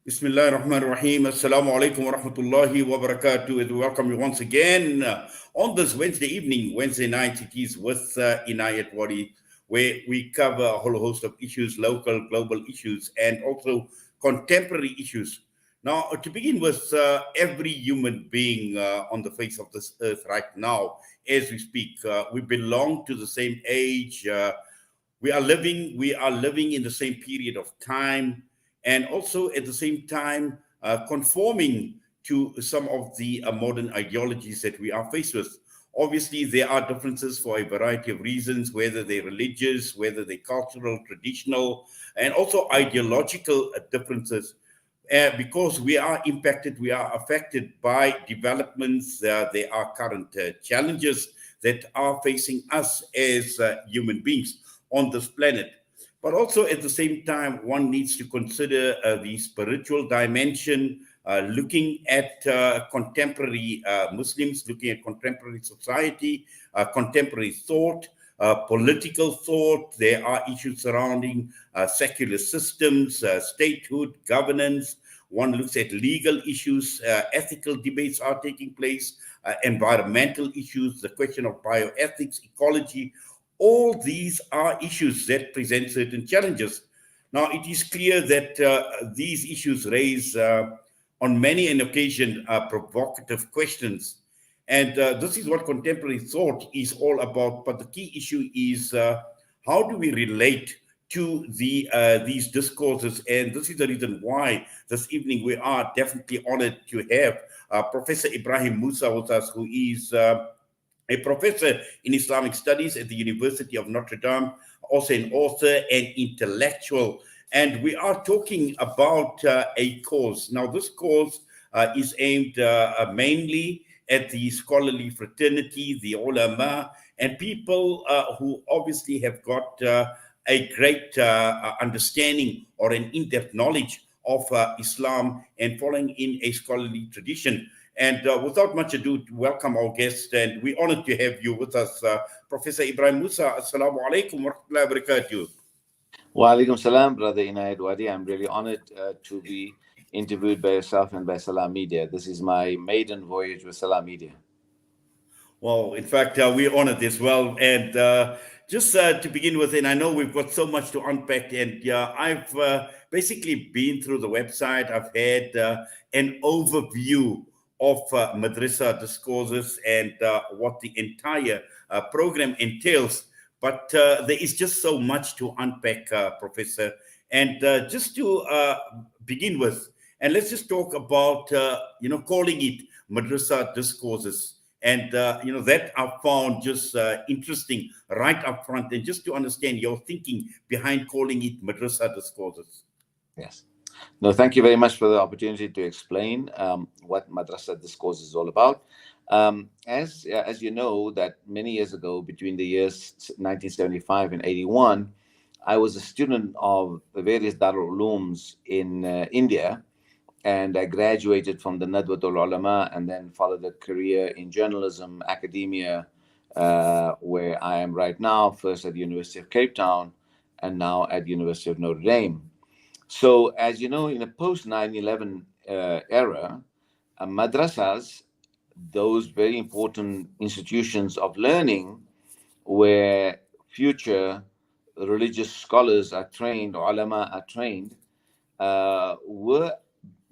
Bismillah ar-Rahman ar-Rahim. Assalamu alaikum wa rahmatullahi wa barakatuh. We welcome you once again on this Wednesday evening, Wednesday night. It is with Inayet Wadee, where we cover a whole host of issues, local, global issues, and also contemporary issues. Now, to begin with, every human being on the face of this earth right now, as we speak, we belong to the same age. We are living in the same period of time, and also at the same time conforming to some of the modern ideologies that we are faced with. Obviously, there are differences for a variety of reasons, whether they're religious, whether they're cultural, traditional, and also ideological differences. Because we are impacted, we are affected by developments. There are current challenges that are facing us as human beings on this planet. But also at the same time, one needs to consider the spiritual dimension, looking at contemporary Muslims, looking at contemporary society, contemporary thought, political thought. There are issues surrounding secular systems, statehood, governance. One looks at legal issues, ethical debates are taking place, environmental issues, the question of bioethics, ecology. All these are issues that present certain challenges. Now, it is clear that these issues raise, on many an occasion, provocative questions. And this is what contemporary thought is all about. But the key issue is how do we relate to these discourses? And this is the reason why this evening we are definitely honored to have Professor Ebrahim Moosa with us, who is a professor in Islamic studies at the University of Notre Dame, also an author and intellectual. And we are talking about a cause. Now, this cause is aimed mainly at the scholarly fraternity, the ulama, and people who obviously have got a great understanding or an in-depth knowledge of Islam and following in a scholarly tradition. And without much ado, welcome our guest, and we're honored to have you with us, Professor Ebrahim Moosa. Assalamu alaikum wa rahmatullahi wa barakatuh. Wa alaikum salam, Brother Inayet Wadee. I'm really honored to be interviewed by yourself and by Salam Media. This is my maiden voyage with Salam Media. Well, in fact, we're honored as well. And just to begin with, and I know we've got so much to unpack, and I've basically been through the website. I've had an overview of Madrasa Discourses and what the entire program entails. But there is just so much to unpack, Professor. And just to begin with, and let's just talk about, calling it Madrasa Discourses. And, that I found just interesting right up front. And just to understand your thinking behind calling it Madrasa Discourses. Yes. No, thank you very much for the opportunity to explain what Madrasa Discourse is all about. As you know, that many years ago, between the years 1975 and 81, I was a student of the various Darul Ulooms in India, and I graduated from the Nadwatul Ulama and then followed a career in journalism, academia, where I am right now, first at the University of Cape Town and now at University of Notre Dame. So, as you know, in a post 9/11 era, madrasas, those very important institutions of learning where future religious scholars are trained, or ulama are trained, were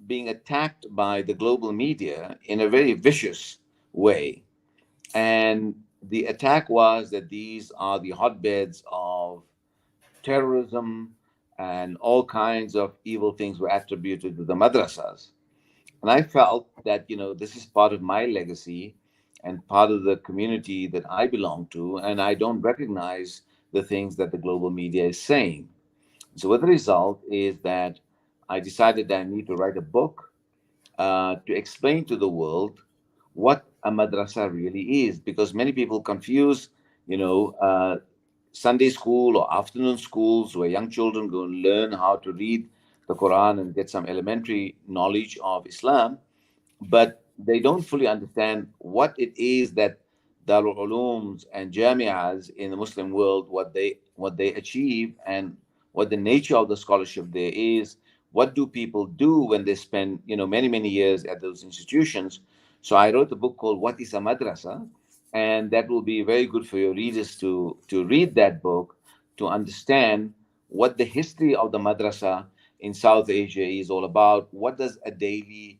being attacked by the global media in a very vicious way. And the attack was that these are the hotbeds of terrorism, and all kinds of evil things were attributed to the madrasas. And I felt that, this is part of my legacy and part of the community that I belong to, and I don't recognize the things that the global media is saying. So, what the result is that I decided that I need to write a book to explain to the world what a madrasa really is, because many people confuse, Sunday school or afternoon schools where young children go and learn how to read the Quran and get some elementary knowledge of Islam, but they don't fully understand what it is that Darul Ulooms and Jamias in the Muslim world, what they achieve, and what the nature of the scholarship there is, what do people do when they spend, many, many years at those institutions. So I wrote a book called What is a Madrasa? And that will be very good for your readers to read that book, to understand what the history of the madrasa in South Asia is all about. What does a day's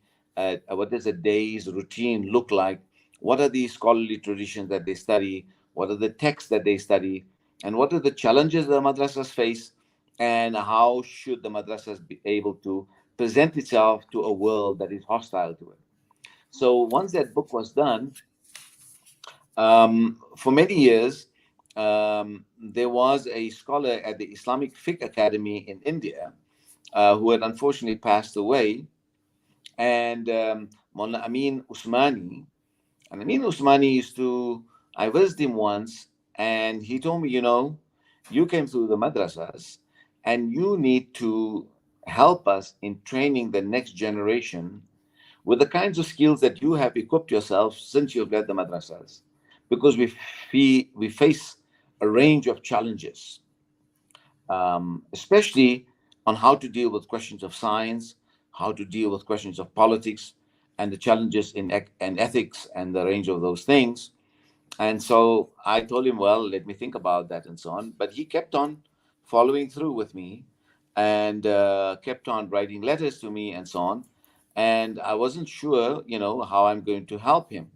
routine look like? What are the scholarly traditions that they study? What are the texts that they study? And what are the challenges the madrasas face? And how should the madrasas be able to present itself to a world that is hostile to it? So once that book was done, for many years, there was a scholar at the Islamic Fiqh Academy in India who had unfortunately passed away, and Mullah Amin Usmani. And Amin Usmani I visited him once, and he told me, you came through the madrasas, and you need to help us in training the next generation with the kinds of skills that you have equipped yourself since you've led the madrasas, because we face a range of challenges, especially on how to deal with questions of science, how to deal with questions of politics, and the challenges in ethics and the range of those things. And so I told him, well, let me think about that and so on. But he kept on following through with me, and kept on writing letters to me and so on. And I wasn't sure, how I'm going to help him.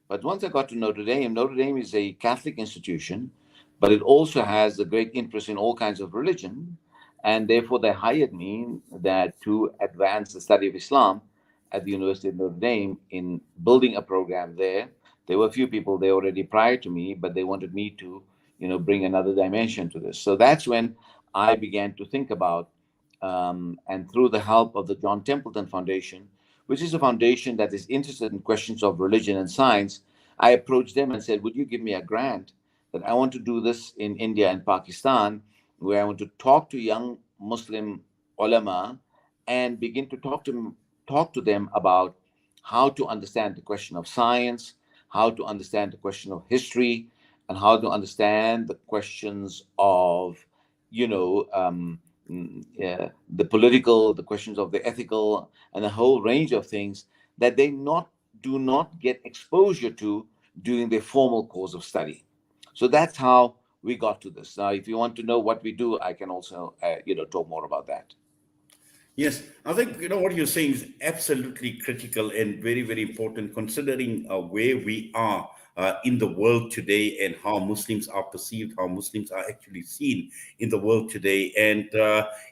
But once I got to Notre Dame is a Catholic institution, but it also has a great interest in all kinds of religion. And therefore, they hired me that to advance the study of Islam at the University of Notre Dame in building a program there. There were a few people there already prior to me, but they wanted me to, bring another dimension to this. So that's when I began to think about, and through the help of the John Templeton Foundation, which is a foundation that is interested in questions of religion and science, I approached them and said, would you give me a grant that I want to do this in India and Pakistan, where I want to talk to young Muslim ulama and begin to talk to them about how to understand the question of science, how to understand the question of history, and how to understand the questions of, the political, the questions of the ethical, and a whole range of things that they do not get exposure to during their formal course of study. So that's how we got to this. Now, if you want to know what we do, I can also, talk more about that. Yes, I think what you're saying is absolutely critical and very, very important, considering where we are in the world today and how Muslims are perceived, how Muslims are actually seen in the world today. And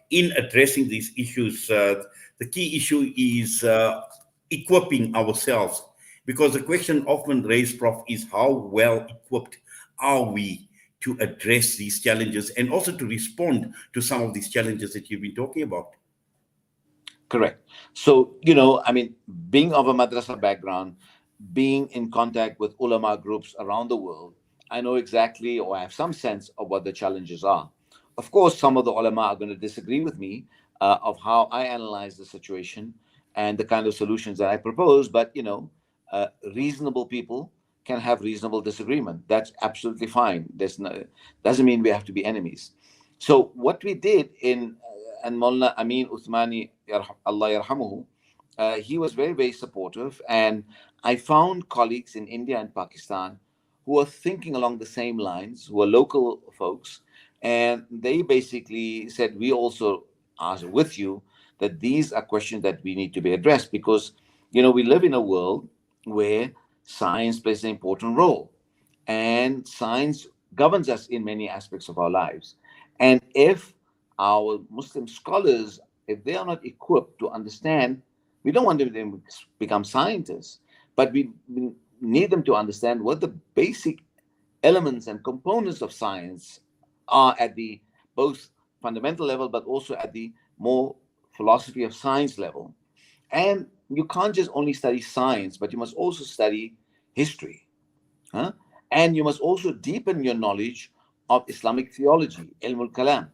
in addressing these issues, the key issue is equipping ourselves, because the question often raised, Prof, is how well equipped are we to address these challenges and also to respond to some of these challenges that you've been talking about. Correct. So, being of a madrasa background, being in contact with ulama groups around the world, I know exactly, or I have some sense of what the challenges are. Of course, some of the ulama are going to disagree with me of how I analyze the situation and the kind of solutions that I propose, but, reasonable people can have reasonable disagreement. That's absolutely fine. Doesn't mean we have to be enemies. So what we did and Mullah Amin Uthmani, Allah yarhamuhu, he was very, very supportive. And I found colleagues in India and Pakistan who are thinking along the same lines, who are local folks. And they basically said, we also are with you that these are questions that we need to be addressed, because, we live in a world where science plays an important role, and science governs us in many aspects of our lives. And if our Muslim scholars, if they are not equipped to understand, we don't want them to become scientists, but we need them to understand what the basic elements and components of science are at the both fundamental level, but also at the more philosophy of science level. And you can't just only study science, but you must also study history. Huh? And you must also deepen your knowledge of Islamic theology, ilm al-kalam.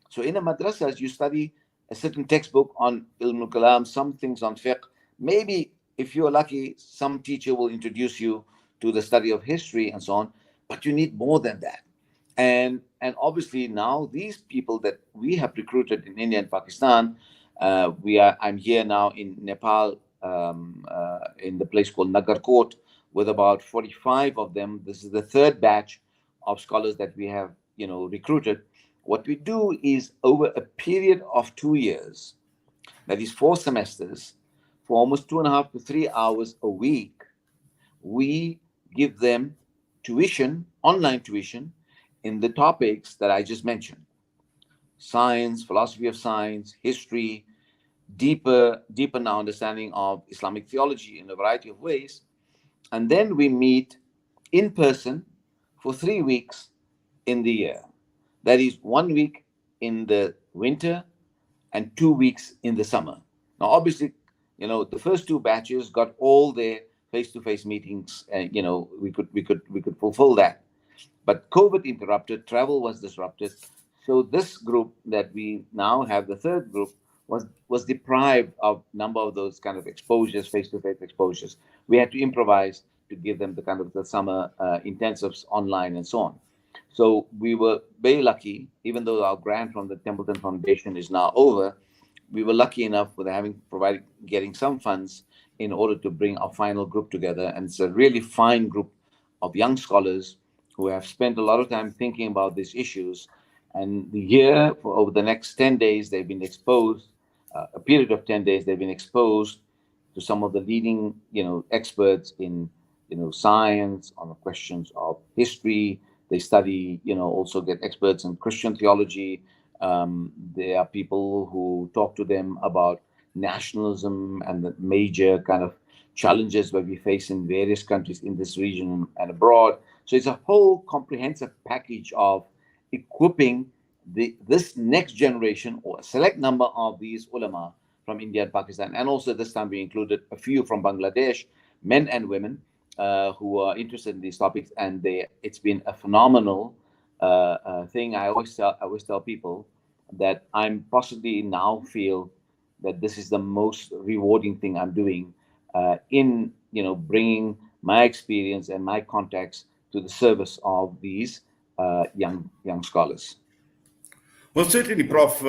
So in a madrasas, you study a certain textbook on ilm al-kalam, some things on fiqh. Maybe if you're lucky, some teacher will introduce you to the study of history and so on, but you need more than that. And obviously now these people that we have recruited in India and Pakistan, I'm here now in Nepal, in the place called Nagarkot, with about 45 of them. This is the third batch of scholars that we have, recruited. What we do is, over a period of 2 years, that is 4 semesters, for almost 2.5 to 3 hours a week, we give them tuition, online tuition, in the topics that I just mentioned: science, philosophy of science, history, deeper now understanding of Islamic theology in a variety of ways. And then we meet in person for 3 weeks in the year. That is 1 week in the winter and 2 weeks in the summer. Now, obviously, the first two batches got all their face-to-face meetings, and we could fulfill that. But COVID interrupted, travel was disrupted. So this group that we now have, the third group, was deprived of number of those kind of exposures, face-to-face exposures. We had to improvise to give them the kind of the summer intensives online and so on. So we were very lucky, even though our grant from the Templeton Foundation is now over, we were lucky enough with getting some funds in order to bring our final group together. And it's a really fine group of young scholars who have spent a lot of time thinking about these issues. And over the next 10 days, they've been exposed, a period of 10 days, they've been exposed to some of the leading, experts in, science, on the questions of history. They study, also get experts in Christian theology. There are people who talk to them about nationalism and the major kind of challenges that we face in various countries in this region and abroad. So it's a whole comprehensive package of equipping this next generation, or a select number of these ulama from India and Pakistan. And also this time we included a few from Bangladesh, men and women, who are interested in these topics. And it's been a phenomenal thing. I always tell people that I'm possibly now feel that this is the most rewarding thing I'm doing, in bringing my experience and my contacts to the service of these young scholars. Well, certainly, Prof.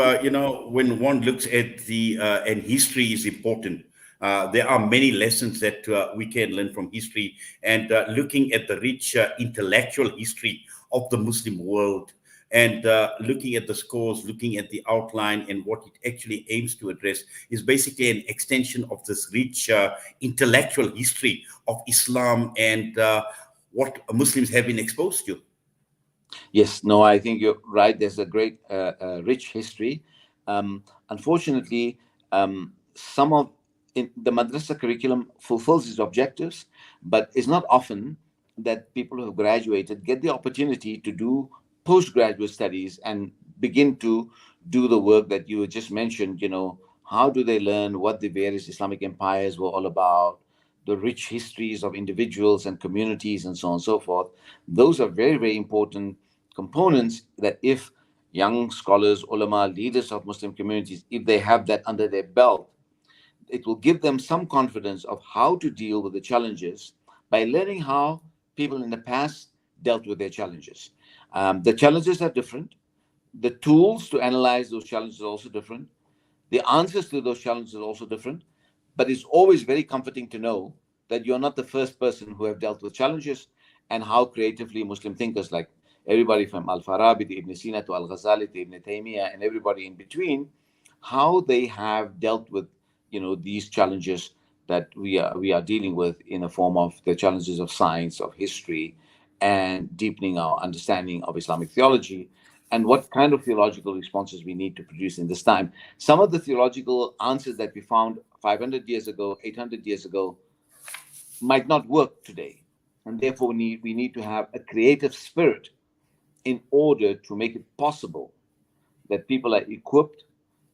When one looks at and history is important. There are many lessons that we can learn from history, and looking at the rich intellectual history of the Muslim world, and looking at the scores, looking at the outline and what it actually aims to address, is basically an extension of this rich intellectual history of Islam and what Muslims have been exposed to. Yes, no, I think you're right. There's a great, rich history. Unfortunately, some of the madrasa curriculum fulfills its objectives, but it's not often that people who have graduated get the opportunity to do postgraduate studies and begin to do the work that you just mentioned. How do they learn what the various Islamic empires were all about, the rich histories of individuals and communities, and so on and so forth. Those are very, very important components that if young scholars, ulama, leaders of Muslim communities, if they have that under their belt, it will give them some confidence of how to deal with the challenges by learning how people in the past dealt with their challenges. The challenges are different. The tools to analyze those challenges are also different. The answers to those challenges are also different. But it's always very comforting to know that you're not the first person who have dealt with challenges, and how creatively Muslim thinkers, like everybody from Al-Farabi to Ibn Sina to Al-Ghazali to Ibn Taymiyyah and everybody in between, how they have dealt with these challenges that we are dealing with in the form of the challenges of science, of history, and deepening our understanding of Islamic theology, and what kind of theological responses we need to produce in this time. Some of the theological answers that we found 500 years ago, 800 years ago, might not work today. And therefore, we need to have a creative spirit in order to make it possible that people are equipped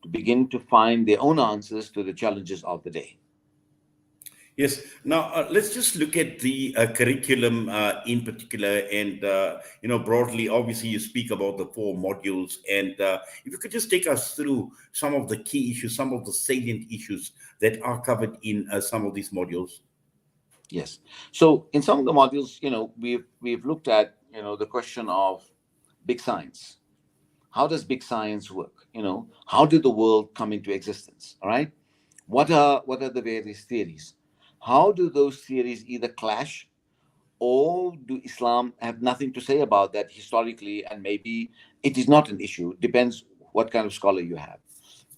to begin to find their own answers to the challenges of the day. Yes. Now, let's just look at the curriculum in particular, and broadly. Obviously, you speak about the 4 modules, and if you could just take us through some of the key issues, some of the salient issues that are covered in some of these modules. Yes. So, in some of the modules, we've looked at the question of big science. How does big science work? How did the world come into existence? All right. What are the various theories? How do those theories either clash, or do Islam have nothing to say about that historically, and maybe it is not an issue? Depends what kind of scholar you have.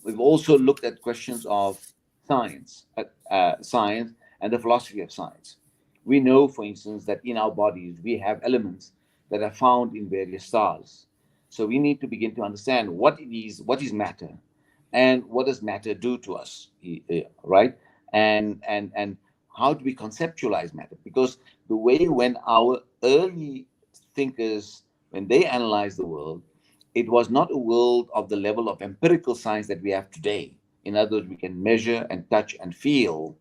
We've also looked at questions of science and the philosophy of science. We know, for instance, that in our bodies we have elements that are found in various stars. So we need to begin to understand what is matter, and what does matter do to us, right? And how do we conceptualize matter? Because the way when our early thinkers, when they analyzed the world, it was not a world of the level of empirical science that we have today. In other words, we can measure and touch and feel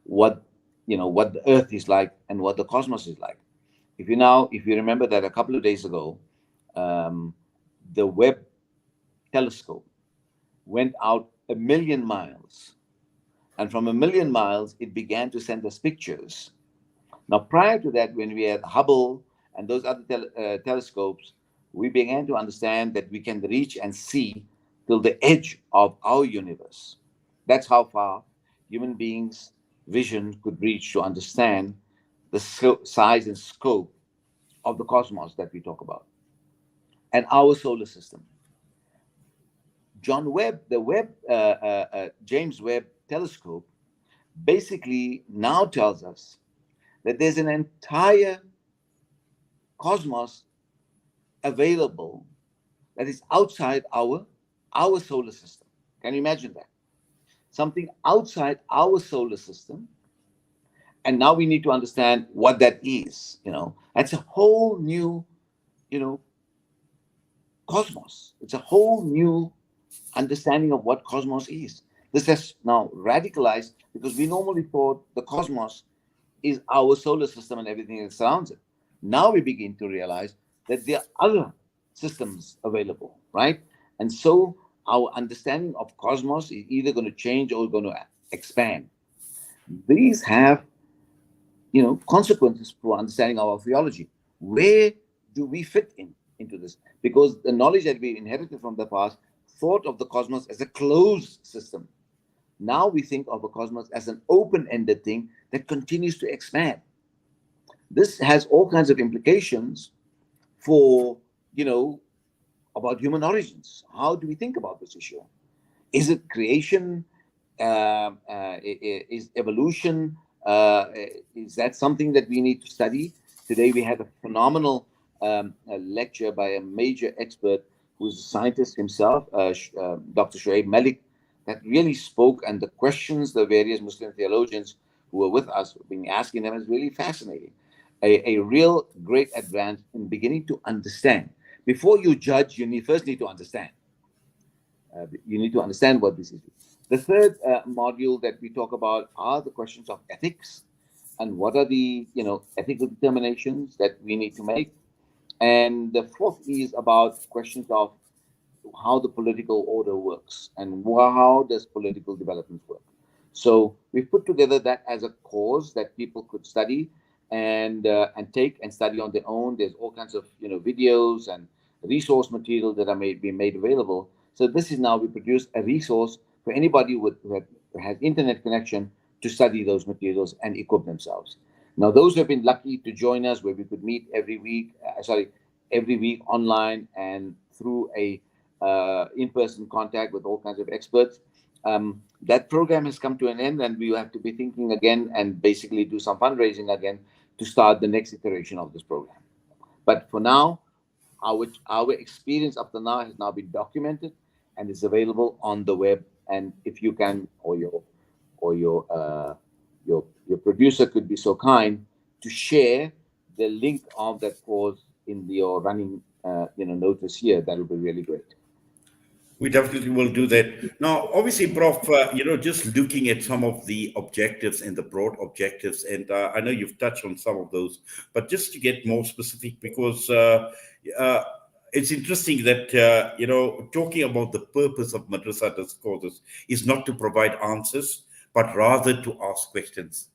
what what the earth is like and what the cosmos is like. If you remember that a couple of days ago, um, the Webb telescope went out 1,000,000 miles, and from 1,000,000 miles it began to send us pictures. Now, prior to that, when we had Hubble and those other telescopes, we began to understand that we can reach and see till the edge of our universe. That's how far human beings' vision could reach to understand the size and scope of the cosmos that we talk about and our solar system. James Webb telescope basically now tells us that there's an entire cosmos available that is outside our solar system. Can you imagine that? Something outside our solar system, and now we need to understand what that is. That's a whole new, cosmos. It's a whole new understanding of what cosmos is. This has now radicalized, because we normally thought the cosmos is our solar system and everything that surrounds it. Now we begin to realize that there are other systems available, right? And so our understanding of cosmos is either going to change or going to expand. These have, consequences for understanding our theology. Where do we fit into this? Because the knowledge that we inherited from the past thought of the cosmos as a closed system. Now we think of the cosmos as an open-ended thing that continues to expand. This has all kinds of implications for, about human origins. How do we think about this issue? Is it creation? Is evolution? Is that something that we need to study? Today we had a phenomenal lecture by a major expert who's a scientist himself, Dr. Shoaib Malik, that really spoke, and the questions the various Muslim theologians who were with us being asking them is really fascinating. A real great advance in beginning to understand. Before you judge, you first need to understand. You need to understand what this is. The third module that we talk about are the questions of ethics, and what are the ethical determinations that we need to make. And the fourth is about questions of how the political order works and how does political development work. So we've put together that as a course that people could study and take and study on their own. There's all kinds of videos and resource material that are being made available. So this is now, we produce a resource for anybody who has internet connection to study those materials and equip themselves. Now, those who have been lucky to join us, where we could meet every week online and through a in-person contact with all kinds of experts, that program has come to an end, and we will have to be thinking again and basically do some fundraising again to start the next iteration of this program. But for now, our experience up to now has now been documented and is available on the web. And if you can, or your producer could be so kind to share the link of that course in your running notice here, that would be really great. We definitely will do that. Now, obviously, Prof, just looking at some of the objectives and the broad objectives, and I know you've touched on some of those, but just to get more specific, because it's interesting that, talking about the purpose of Madrasa Discourses is not to provide answers, but rather to ask questions.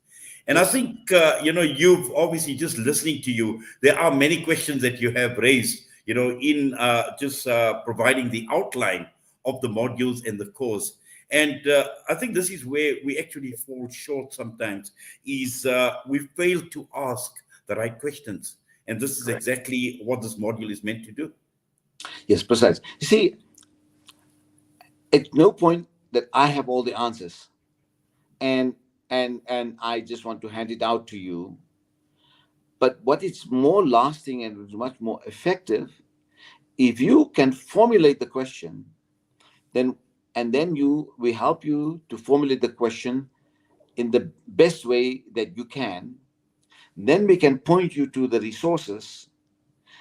And I think, you've obviously, just listening to you, there are many questions that you have raised, in just providing the outline of the modules and the course. And I think this is where we actually fall short sometimes, is we fail to ask the right questions. And this is exactly what this module is meant to do. Yes, precise. You see, at no point that I have all the answers, and I just want to hand it out to you. But what is more lasting and much more effective, if you can formulate the question, then we help you to formulate the question in the best way that you can. Then we can point you to the resources,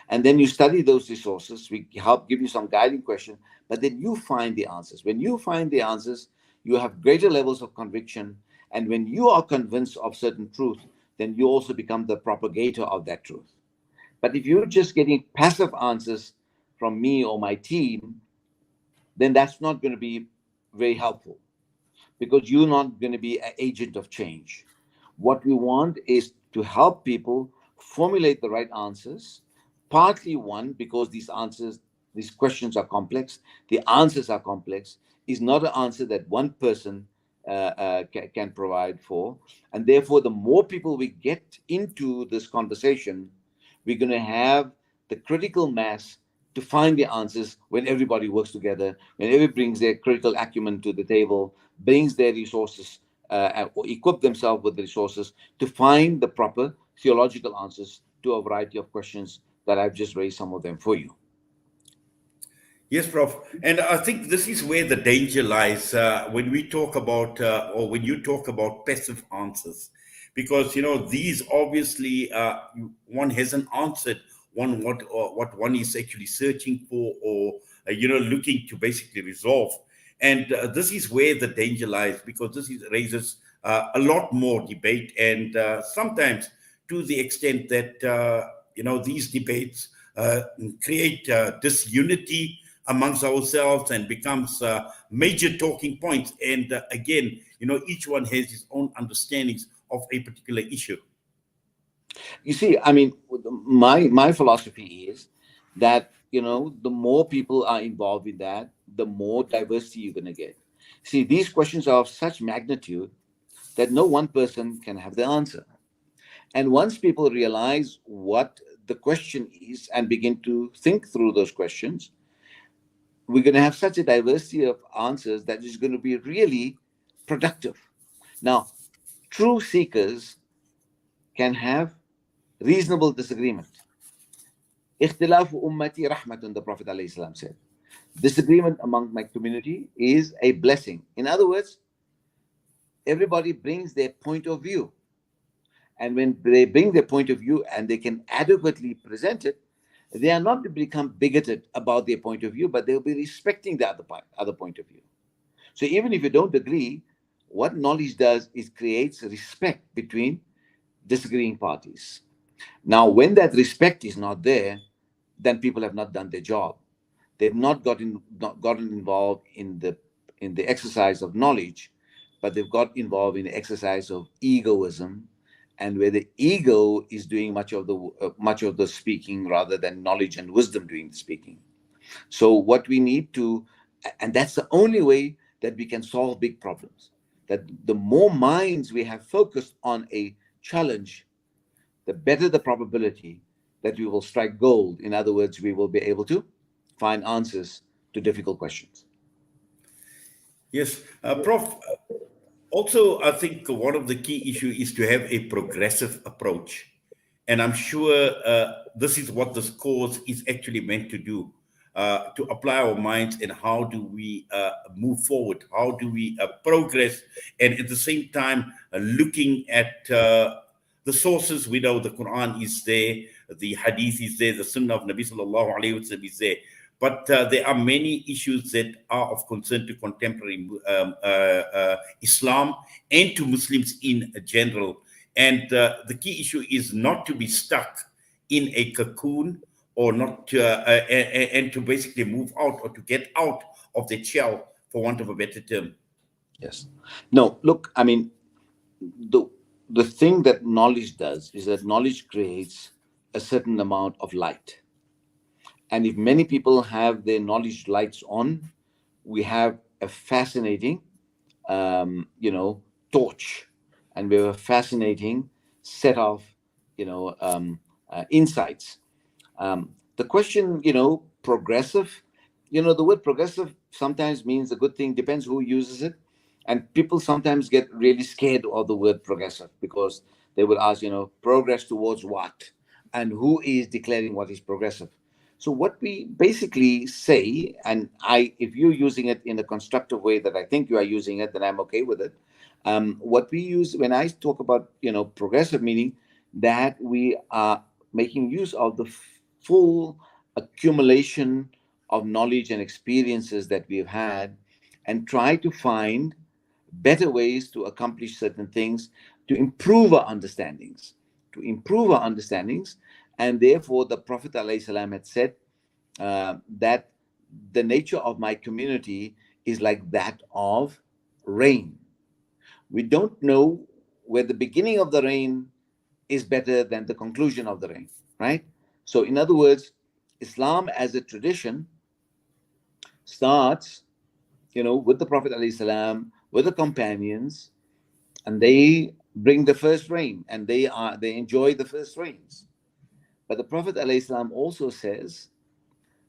and then you study those resources. We help give you some guiding questions, but then you find the answers. When you find the answers, you have greater levels of conviction, and when you are convinced of certain truth, then you also become the propagator of that truth. But if you're just getting passive answers from me or my team, then that's not going to be very helpful, because you're not going to be an agent of change. What we want is to help people formulate the right answers. Partly, one, because these questions are complex, the answers are complex, is not an answer that one person can provide for. And therefore, the more people we get into this conversation, we're going to have the critical mass to find the answers when everybody works together, when everybody brings their critical acumen to the table, brings their resources, or equip themselves with the resources to find the proper theological answers to a variety of questions that I've just raised some of them for you. Yes, Prof. And I think this is where the danger lies when we talk about, or when you talk about passive answers, because these obviously one hasn't answered what one is actually searching for, or looking to basically resolve. And this is where the danger lies, because raises a lot more debate, and sometimes to the extent that these debates create disunity amongst ourselves and becomes major talking points. And again, each one has his own understandings of a particular issue. You see, I mean, my philosophy is that the more people are involved in that, the more diversity you're going to get. See, these questions are of such magnitude that no one person can have the answer. And once people realize what the question is and begin to think through those questions, we're going to have such a diversity of answers that is going to be really productive. Now, true seekers can have reasonable disagreement. Ikhtilafu ummati rahmatun, the Prophet ﷺ said. Disagreement among my community is a blessing. In other words, everybody brings their point of view. And when they bring their point of view and they can adequately present it, they are not to become bigoted about their point of view, but they'll be respecting the other point of view. So even if you don't agree, what knowledge does is creates respect between disagreeing parties. Now, when that respect is not there, then people have not done their job. They've not gotten involved in the exercise of knowledge, but they've got involved in the exercise of egoism, and where the ego is doing much of the speaking rather than knowledge and wisdom doing the speaking. So what we need to, and that's the only way that we can solve big problems, that the more minds we have focused on a challenge, the better the probability that we will strike gold. In other words, we will be able to find answers to difficult questions. Yes, Prof. Also, I think one of the key issues is to have a progressive approach. And I'm sure this is what this course is actually meant to do, to apply our minds and how do we move forward, how do we progress, and at the same time looking at the sources. We know the Quran is there, the Hadith is there, the Sunnah of Nabi Sallallahu Alaihi Wasallam is there. But there are many issues that are of concern to contemporary Islam and to Muslims in general. And the key issue is not to be stuck in a cocoon, or not to, and to basically move out or to get out of the shell, for want of a better term. Yes. No, look, I mean, the thing that knowledge does is that knowledge creates a certain amount of light. And if many people have their knowledge lights on, we have a fascinating, torch, and we have a fascinating set of, insights. The question, progressive, the word progressive sometimes means a good thing, depends who uses it. And people sometimes get really scared of the word progressive because they would ask, progress towards what? And who is declaring what is progressive? So what we basically say, and if you're using it in a constructive way that I think you are using it, then I'm okay with it. What we use when I talk about, progressive, meaning that we are making use of the full accumulation of knowledge and experiences that we've had, and try to find better ways to accomplish certain things, to improve our understandings, And therefore, the Prophet ﷺ had said that the nature of my community is like that of rain. We don't know where the beginning of the rain is better than the conclusion of the rain, right? So, in other words, Islam as a tradition starts, with the Prophet ﷺ, with the companions, and they bring the first rain, and they enjoy the first rains. But the Prophet ﷺ also says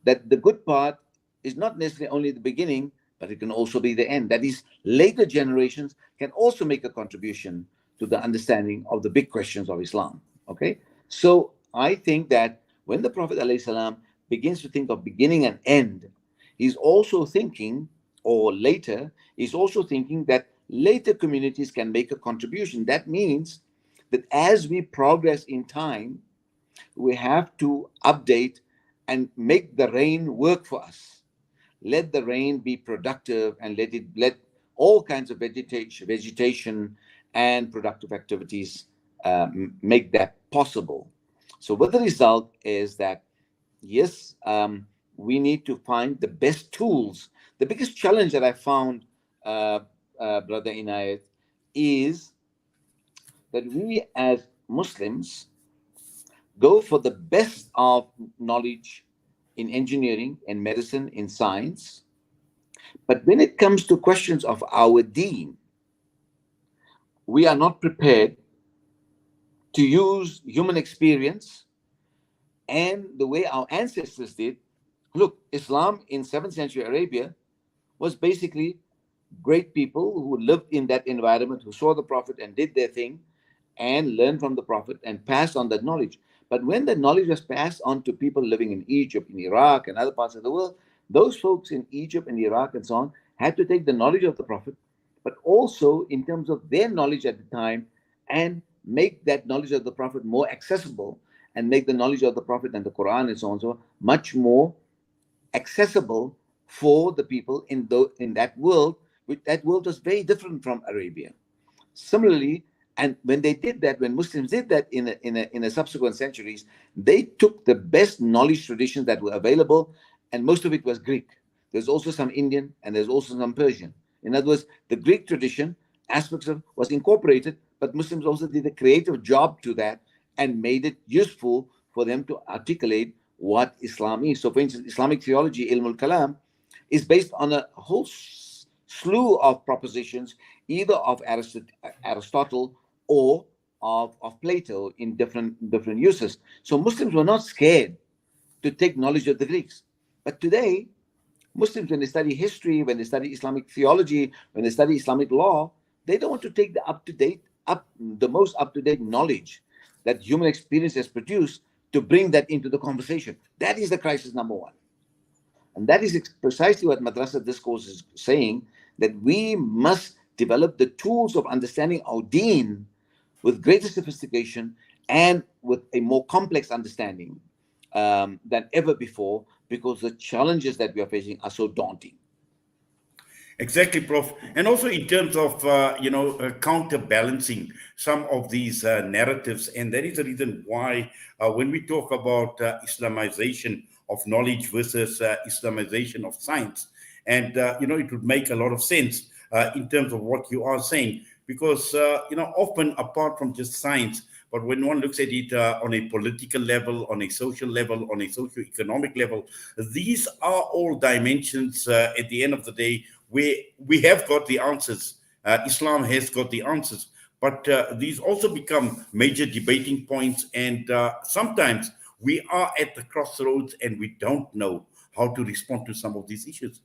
that the good part is not necessarily only the beginning, but it can also be the end. That is, later generations can also make a contribution to the understanding of the big questions of Islam. Okay, so I think that when the Prophet ﷺ begins to think of beginning and end, he's also thinking, or later, he's also thinking that later communities can make a contribution. That means that as we progress in time, we have to update and make the rain work for us. Let the rain be productive, and let all kinds of vegetation and productive activities make that possible. So what the result is that, yes, we need to find the best tools. The biggest challenge that I found, Brother Inayet, is that we as Muslims go for the best of knowledge in engineering, in medicine, in science. But when it comes to questions of our deen, we are not prepared to use human experience and the way our ancestors did. Look, Islam in 7th century Arabia was basically great people who lived in that environment, who saw the Prophet and did their thing and learned from the Prophet and passed on that knowledge. But when the knowledge was passed on to people living in Egypt, in Iraq, and other parts of the world, those folks in Egypt and Iraq and so on had to take the knowledge of the Prophet, but also in terms of their knowledge at the time, and make that knowledge of the Prophet more accessible, and make the knowledge of the Prophet and the Quran and so on and so on much more accessible for the people in that world, which that world was very different from Arabia. Similarly, and when they did that, when Muslims did that in a subsequent centuries, they took the best knowledge traditions that were available, and most of it was Greek. There's also some Indian, and there's also some Persian. In other words, the Greek tradition aspects of was incorporated, but Muslims also did a creative job to that and made it useful for them to articulate what Islam is. So, for instance, Islamic theology, Ilm al-Kalam, is based on a whole slew of propositions, either of Aristotle or of Plato in different uses. So Muslims were not scared to take knowledge of the Greeks. But today, Muslims, when they study history, when they study Islamic theology, when they study Islamic law, they don't want to take the most up-to-date knowledge that human experience has produced to bring that into the conversation. That is the crisis number one. And that is precisely what Madrasa Discourses is saying, that we must develop the tools of understanding our deen with greater sophistication and with a more complex understanding than ever before, because the challenges that we are facing are so daunting. Exactly, Prof. And also in terms of, counterbalancing some of these narratives. And that is the reason why when we talk about Islamization of knowledge versus Islamization of science, and, it would make a lot of sense in terms of what you are saying. Because, often apart from just science, But when one looks at it on a political level, on a social level, on a socio-economic level, these are all dimensions at the end of the day where we have got the answers. Islam has got the answers. But these also become major debating points. And sometimes we are at the crossroads and we don't know how to respond to some of these issues.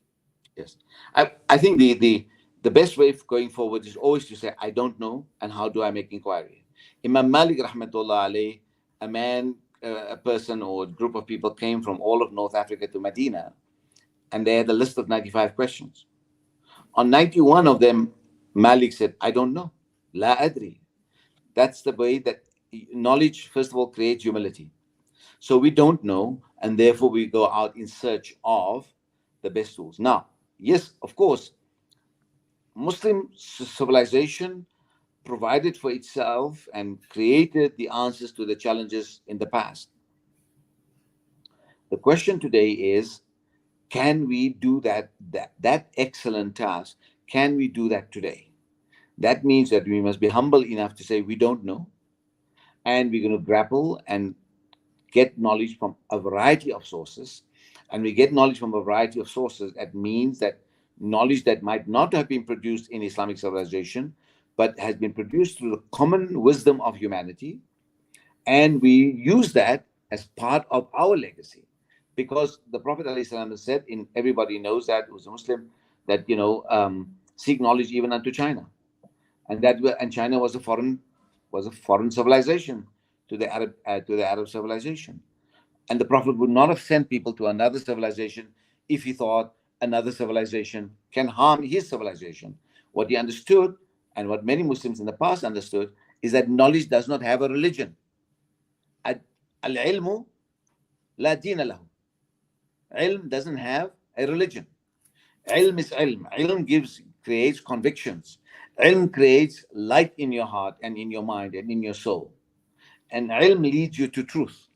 Yes. I think the best way of going forward is always to say, I don't know, and how do I make inquiry? Imam Malik, rahmatullah alayh, a man, a person or a group of people came from all of North Africa to Medina, and they had a list of 95 questions. On 91 of them, Malik said, I don't know. La adri. That's the way that knowledge, first of all, creates humility. So we don't know, and therefore we go out in search of the best tools. Now, yes, of course, Muslim civilization provided for itself and created the answers to the challenges in the past. The question today is, can we do that excellent task? Can we do that today? That means that we must be humble enough to say we don't know, and we're going to grapple and get knowledge from a variety of sources. And we get knowledge from a variety of sources. That means that knowledge that might not have been produced in Islamic civilization, but has been produced through the common wisdom of humanity. And we use that as part of our legacy. Because the Prophet ﷺ said, everybody knows that, who's a Muslim, that, seek knowledge even unto China. And China was a foreign civilization to the Arab civilization. And the Prophet would not have sent people to another civilization if he thought another civilization can harm his civilization. What he understood, and what many Muslims in the past understood, is that knowledge does not have a religion. Al-ilmu la dina lahu. Ilm doesn't have a religion. Ilm is ilm. Ilm creates convictions. Ilm creates light in your heart and in your mind and in your soul. And ilm leads you to truth.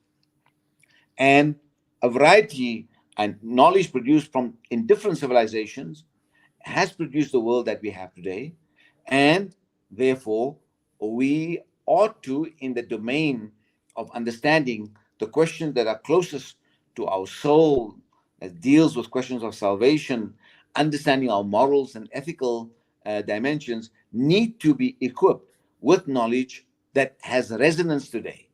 And a variety and knowledge produced in different civilizations has produced the world that we have today. And therefore, we ought to, in the domain of understanding the questions that are closest to our soul, that deals with questions of salvation, understanding our morals and ethical dimensions, need to be equipped with knowledge that has resonance today.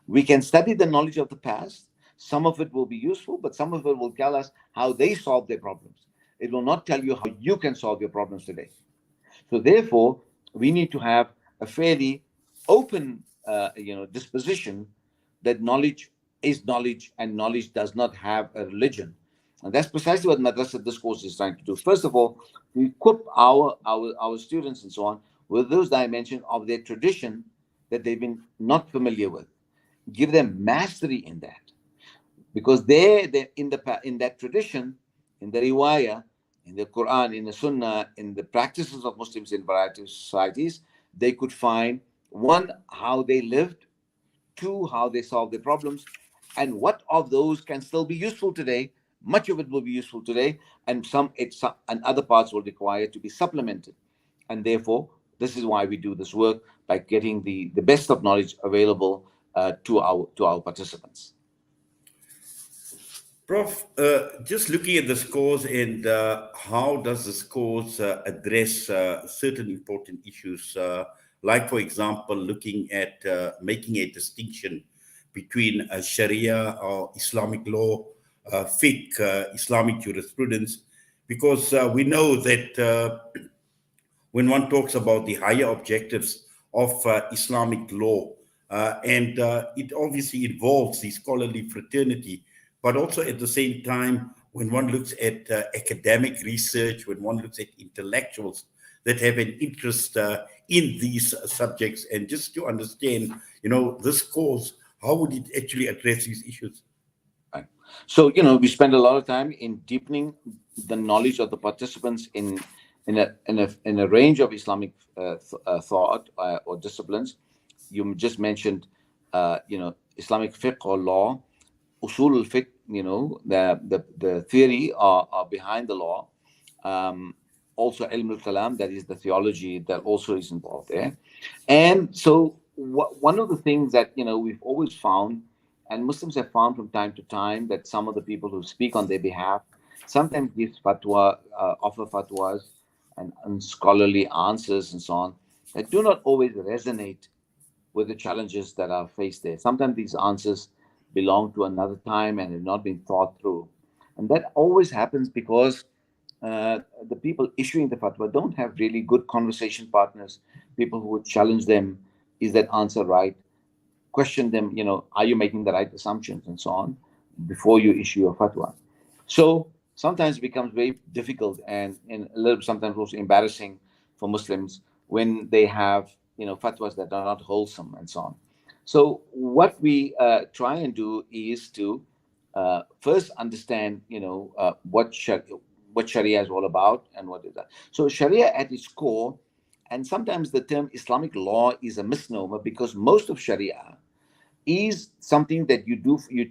We can study the knowledge of the past. Some of it will be useful, but some of it will tell us how they solve their problems. It will not tell you how you can solve your problems today. So therefore, we need to have a fairly open disposition that knowledge is knowledge, and knowledge does not have a religion. And that's precisely what Madrasa Discourses is trying to do. First of all, we equip our students and so on with those dimensions of their tradition that they've been not familiar with. Give them mastery in that. Because they're in that tradition, in the riwayah, in the Quran, in the Sunnah, in the practices of Muslims in variety of societies, they could find, one, how they lived, two, how they solved their problems, and what of those can still be useful today. Much of it will be useful today, and and other parts will require to be supplemented. And therefore, this is why we do this work, by getting the best of knowledge available to our participants. Prof, just looking at the scores and how does the scores address certain important issues, like, for example, looking at making a distinction between Sharia or Islamic law, fiqh, Islamic jurisprudence, because we know that when one talks about the higher objectives of Islamic law, and it obviously involves the scholarly fraternity, but also at the same time, when one looks at academic research, when one looks at intellectuals that have an interest in these subjects, and just to understand, this course, how would it actually address these issues? Right. So, we spend a lot of time in deepening the knowledge of the participants in a range of Islamic thought or disciplines. You just mentioned, Islamic fiqh or law, usul al-fiqh, the theory are behind the law. Also ilm al-kalam, that is the theology that also is involved there. And so one of the things that we've always found, and Muslims have found from time to time, that some of the people who speak on their behalf sometimes offer fatwas and scholarly answers and so on that do not always resonate with the challenges that are faced there. Sometimes these answers belong to another time and have not been thought through. And that always happens because the people issuing the fatwa don't have really good conversation partners, people who would challenge them. Is that answer right? Question them, are you making the right assumptions and so on before you issue a fatwa? So sometimes it becomes very difficult and a little sometimes also embarrassing for Muslims when they have fatwas that are not wholesome and so on. So what we try and do is to first understand what Sharia is all about and what is that. So Sharia at its core, and sometimes the term Islamic law is a misnomer because most of Sharia is something that you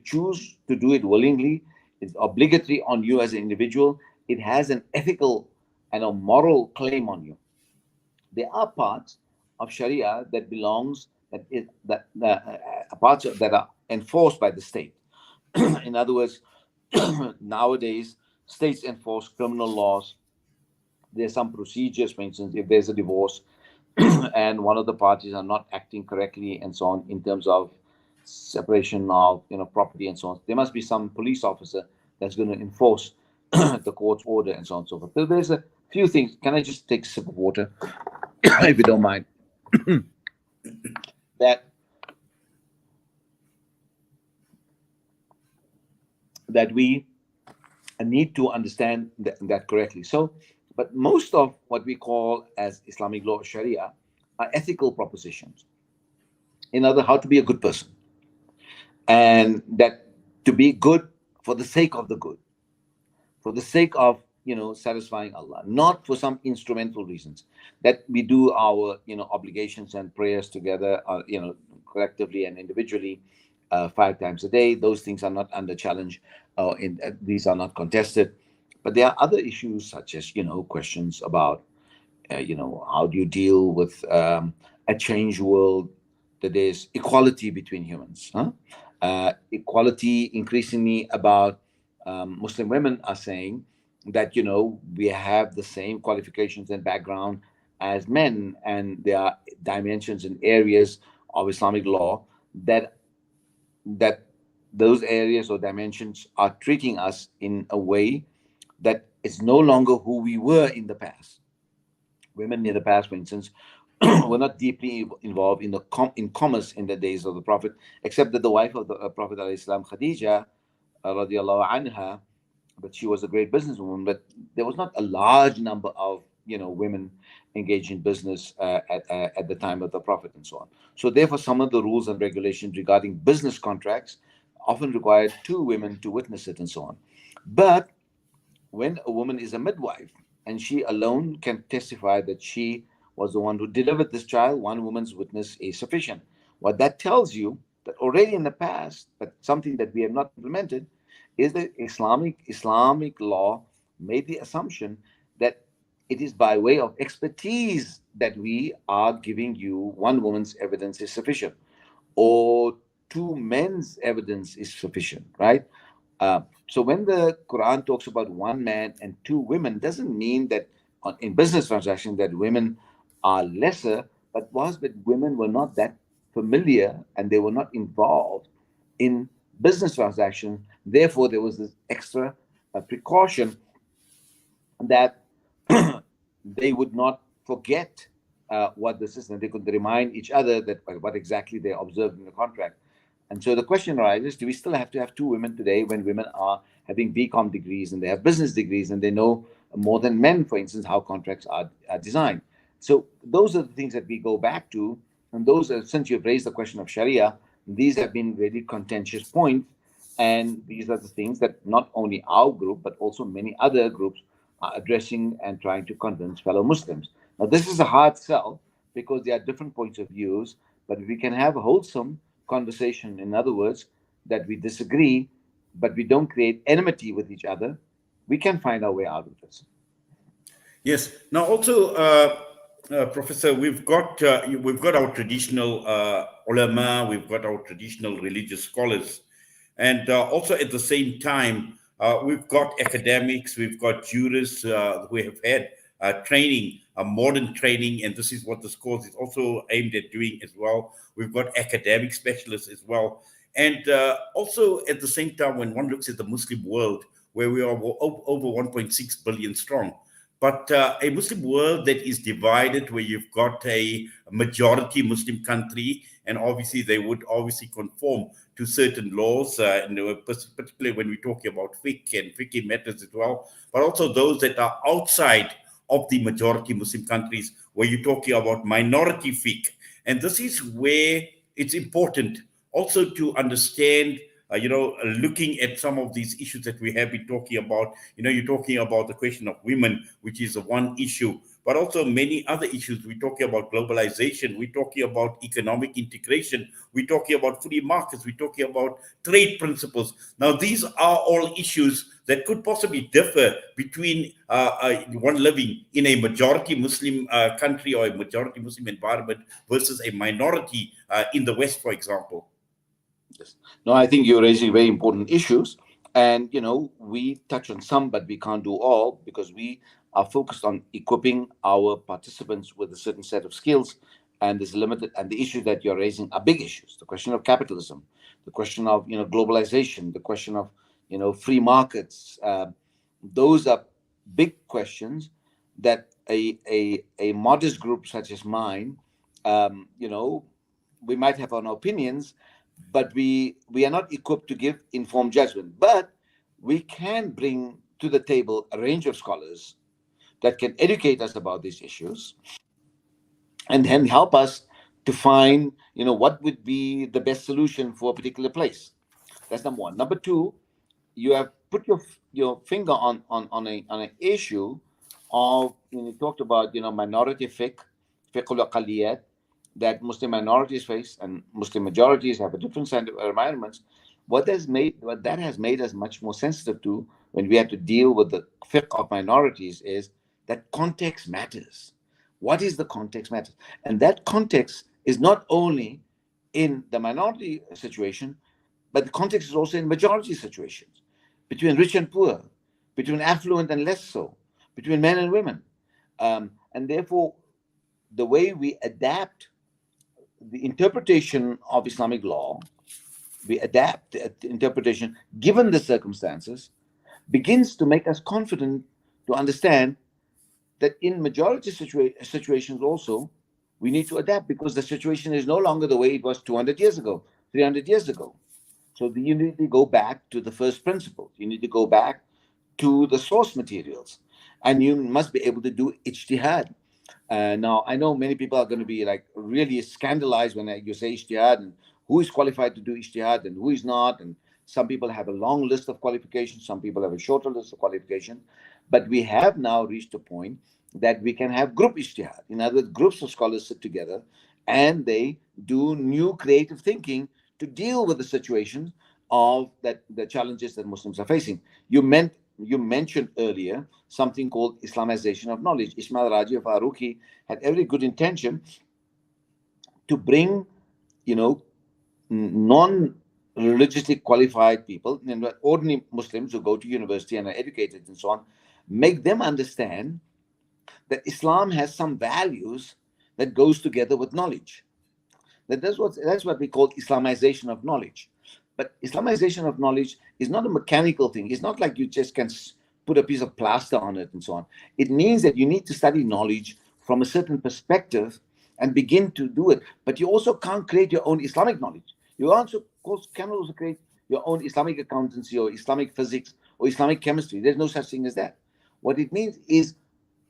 choose to do it willingly. It's obligatory on you as an individual. It has an ethical and a moral claim on you. There are parts of Sharia that belongs that is that parts that are enforced by the state. In other words, nowadays states enforce criminal laws. There's some procedures, for instance, if there's a divorce and one of the parties are not acting correctly and so on in terms of separation of property and so on, there must be some police officer that's going to enforce the court's order and so on and so forth. So there's a few things. Can I just take a sip of water, if you don't mind? that that we need to understand that correctly. So, but most of what we call as Islamic law or Sharia are ethical propositions. In other, how to be a good person, and that to be good for the sake of the good, for the sake of satisfying Allah, not for some instrumental reasons. That we do our obligations and prayers together, collectively and individually, 5 times a day. Those things are not under challenge. These are not contested. But there are other issues such as questions about how do you deal with a changed world, that there's equality between humans, huh? Equality increasingly about Muslim women are saying that we have the same qualifications and background as men, and there are dimensions and areas of Islamic law that that those areas or dimensions are treating us in a way that is no longer who we were in the past. Women in the past, for instance, were not deeply involved in commerce in the days of the Prophet, except that the wife of the Prophet ﷺ, Khadija, radiallahu anha, but she was a great businesswoman. But there was not a large number of women engaged in business at the time of the Prophet and so on. So therefore, some of the rules and regulations regarding business contracts often required 2 women to witness it and so on. But when a woman is a midwife and she alone can testify that she was the one who delivered this child, 1 woman's witness is sufficient. What that tells you that already in the past, but something that we have not implemented, is that Islamic law made the assumption that it is by way of expertise that we are giving you 1 woman's evidence is sufficient, or 2 men's evidence is sufficient, right? So when the Quran talks about 1 man and 2 women, doesn't mean that in business transactions that women are lesser, but was that women were not that familiar and they were not involved in business transactions. Therefore, there was this extra precaution that they would not forget what this is, and they could remind each other that what exactly they observed in the contract. And so the question arises, do we still have to have 2 women today when women are having BCom degrees and they have business degrees and they know more than men, for instance, how contracts are designed? So those are the things that we go back to. And those are, since you've raised the question of Sharia, these have been really contentious points. And these are the things that not only our group, but also many other groups are addressing and trying to convince fellow Muslims. Now, this is a hard sell because there are different points of views, but if we can have a wholesome conversation, in other words, that we disagree, but we don't create enmity with each other, we can find our way out of this. Yes. Now, also, Professor, we've got our traditional ulama, we've got our traditional religious scholars, and also at the same time, we've got academics, we've got jurists who have had training, modern training, and this is what this course is also aimed at doing as well. We've got academic specialists as well, and also at the same time, when one looks at the Muslim world, where we are over 1.6 billion strong. But a Muslim world that is divided, where you've got a majority Muslim country, and obviously they would obviously conform to certain laws, and particularly when we're talking about fiqh and fiqh matters as well, but also those that are outside of the majority Muslim countries, where you're talking about minority fiqh. And this is where it's important also to understand looking at some of these issues that we have been talking about. You're talking about the question of women, which is one issue, but also many other issues. We're talking about globalization. We're talking about economic integration. We're talking about free markets. We're talking about trade principles. Now, these are all issues that could possibly differ between one living in a majority Muslim country or a majority Muslim environment versus a minority in the West, for example. Yes. No, I think you're raising very important issues, and we touch on some, but we can't do all, because we are focused on equipping our participants with a certain set of skills, and there's limited. And the issues that you're raising are big issues: the question of capitalism, the question of globalization, the question of free markets. Those are big questions that a modest group such as mine, we might have our opinions, but we are not equipped to give informed judgment. But we can bring to the table a range of scholars that can educate us about these issues, and then help us to find what would be the best solution for a particular place. That's number one. Number two, you have put your finger on an issue of, you talked about minority fiqh al-aqaliyat, that Muslim minorities face, and Muslim majorities have a different set of environments. What that has made us much more sensitive to, when we have to deal with the fiqh of minorities, is that context matters. What is the context matters? And that context is not only in the minority situation, but the context is also in majority situations, between rich and poor, between affluent and less so, between men and women. And therefore, the way we adapt the interpretation of Islamic law, we adapt the interpretation given the circumstances, begins to make us confident to understand that in majority situations also, we need to adapt, because the situation is no longer the way it was 200 years ago, 300 years ago. So you need to go back to the first principles. You need to go back to the source materials, and you must be able to do ijtihad. Now, I know many people are going to be really scandalized when you say ijtihad, and who is qualified to do ijtihad and who is not. And some people have a long list of qualifications, some people have a shorter list of qualifications. But we have now reached a point that we can have group ijtihad. In other words, groups of scholars sit together and they do new creative thinking to deal with the situation of the challenges that Muslims are facing. You mentioned earlier something called Islamization of knowledge. Ismail Raji Faruqi had every good intention to bring, non-religiously qualified people, ordinary Muslims who go to university and are educated and so on, make them understand that Islam has some values that goes together with knowledge. That's what we call Islamization of knowledge. But Islamization of knowledge is not a mechanical thing. It's not like you just can put a piece of plaster on it and so on. It means that you need to study knowledge from a certain perspective and begin to do it. But you also can't create your own Islamic knowledge. You also can also create your own Islamic accountancy or Islamic physics or Islamic chemistry. There's no such thing as that. What it means is,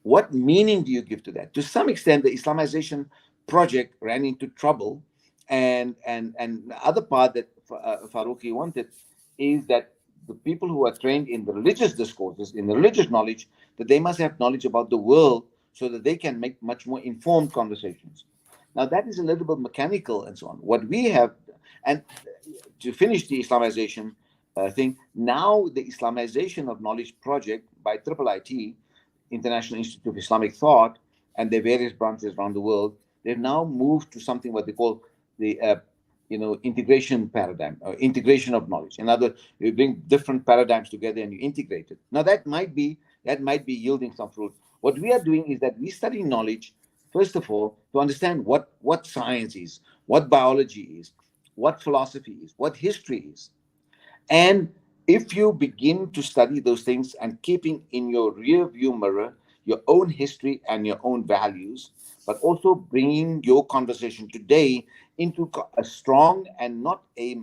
what meaning do you give to that? To some extent, the Islamization project ran into trouble, and the other part that Faruqi wanted is that the people who are trained in the religious discourses, in the religious knowledge, that they must have knowledge about the world so that they can make much more informed conversations. Now, that is a little bit mechanical and so on. What we have, and to finish the Islamization thing, now the Islamization of Knowledge project by IIIT, International Institute of Islamic Thought, and their various branches around the world, they've now moved to something what they call the integration paradigm, or integration of knowledge. In other words, you bring different paradigms together and you integrate it. Now that might be yielding some fruit. What we are doing is that we study knowledge, first of all, to understand what science is, what biology is, what philosophy is, what history is. And if you begin to study those things and keeping in your rear view mirror your own history and your own values, but also bringing your conversation today into a strong and not a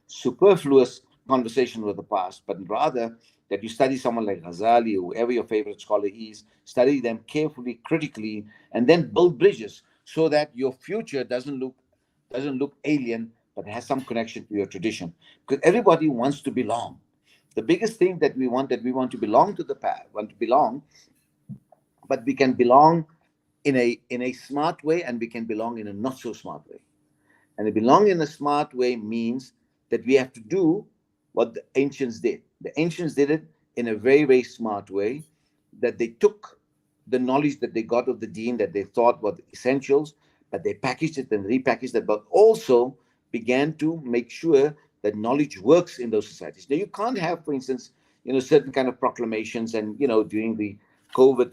superfluous conversation with the past, but rather that you study someone like Ghazali or whoever your favorite scholar is, study them carefully, critically, and then build bridges so that your future doesn't look alien, but has some connection to your tradition. Because everybody wants to belong. The biggest thing that we want to belong to the past, want to belong, but we can belong in a smart way, and we can belong in a not so smart way. And to belong in a smart way means that we have to do what the ancients did. The ancients did it in a very, very smart way, that they took the knowledge that they got of the deen that they thought were the essentials, but they packaged it and repackaged it, but also began to make sure that knowledge works in those societies. Now, you can't have, for instance, certain kind of proclamations, and during the COVID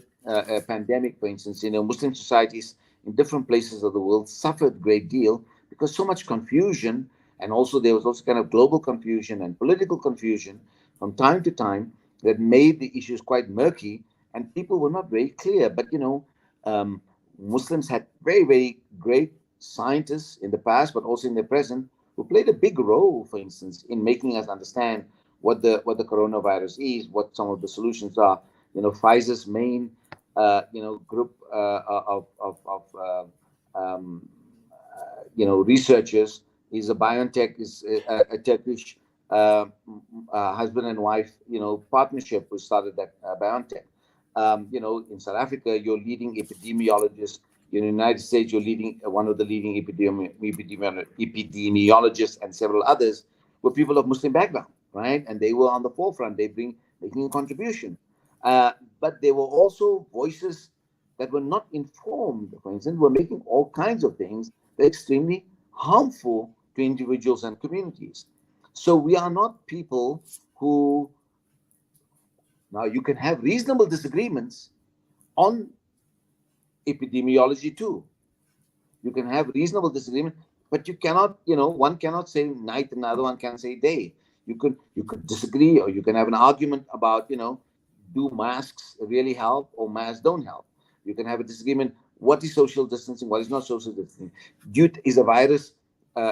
pandemic, for instance, Muslim societies in different places of the world suffered a great deal because so much confusion, and also there was also kind of global confusion and political confusion from time to time that made the issues quite murky, and people were not very clear. But Muslims had very, very great scientists in the past, but also in the present, who played a big role, for instance, in making us understand what the coronavirus is, what some of the solutions are. Pfizer's main group of researchers is a BioNTech, is a Turkish husband and wife partnership who started that BioNTech. In South Africa, you're leading epidemiologists. In the United States, you're leading one of the leading epidemiologists, and several others were people of Muslim background, right? And they were on the forefront. They making a contribution. But there were also voices that were not informed, for instance, were making all kinds of things that are extremely harmful to individuals and communities. So we are not people who, now you can have reasonable disagreements on epidemiology too. You can have reasonable disagreement, but you cannot, one cannot say night and another one can say day. You could disagree, or you can have an argument about, do masks really help or masks don't help? You can have a disagreement. What is social distancing? What is not social distancing? Is a virus,